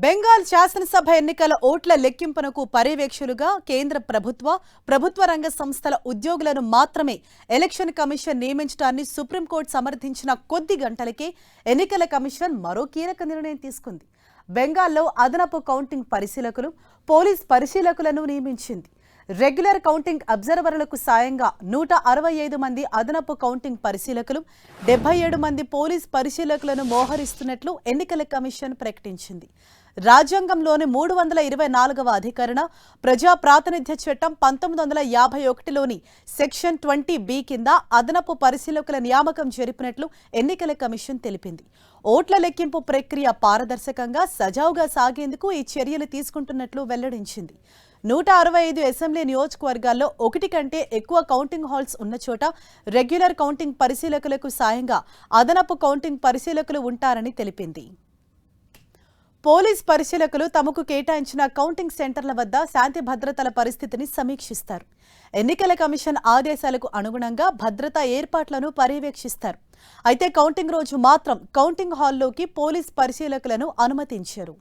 బెంగాల్ శాసనసభ ఎన్నికల ఓట్ల లెక్కింపునకు పర్యవేక్షకులుగా కేంద్ర ప్రభుత్వ రంగ సంస్థల ఉద్యోగులను మాత్రమే ఎలక్షన్ కమిషన్ నియమించడాన్ని సుప్రీంకోర్టు సమర్థించిన కొద్ది గంటలకే ఎన్నికల కమిషన్ మరో కీలక నిర్ణయం తీసుకుంది. బెంగాల్లో అదనపు కౌంటింగ్ పరిశీలకులు, పోలీస్ పరిశీలకులను నియమించింది. రెగ్యులర్ కౌంటింగ్ అబ్జర్వర్లకు సాయంగా 165 మంది అదనపు కౌంటింగ్ పరిశీలకులు, 77 మంది పోలీస్ పరిశీలకులను మోహరిస్తున్నట్లు ఎన్నికల కమిషన్ ప్రకటించింది. రాజ్యాంగంలోని 324వ అధికరణ, ప్రజా ప్రాతినిధ్య చట్టం 1951లోని సెక్షన్ 20B కింద అదనపు పరిశీలకుల నియామకం జరిపినట్లు ఎన్నికల కమిషన్ తెలిపింది. ఓట్ల లెక్కింపు ప్రక్రియ పారదర్శకంగా, సజావుగా సాగేందుకు ఈ చర్యలు తీసుకుంటున్నట్లు వెల్లడించింది. 165 అసెంబ్లీ నియోజకవర్గాల్లో ఒకటి కంటే ఎక్కువ కౌంటింగ్ హాల్స్ ఉన్న చోట రెగ్యులర్ కౌంటింగ్ పరిశీలకులకు సాయంగా అదనపు కౌంటింగ్ పరిశీలకులు ఉంటారని తెలిపింది. పోలీస్ పరిశీలకులు తమకు కేటాయించిన కౌంటింగ్ సెంటర్ల వద్ద శాంతి భద్రతల పరిస్థితిని సమీక్షిస్తారు. ఎన్నికల కమిషన్ ఆదేశాలకు అనుగుణంగా భద్రతా ఏర్పాట్లను పర్యవేక్షిస్తారు. అయితే కౌంటింగ్ రోజు మాత్రం కౌంటింగ్ హాల్లోకి పోలీస్ పరిశీలకులను అనుమతించరు.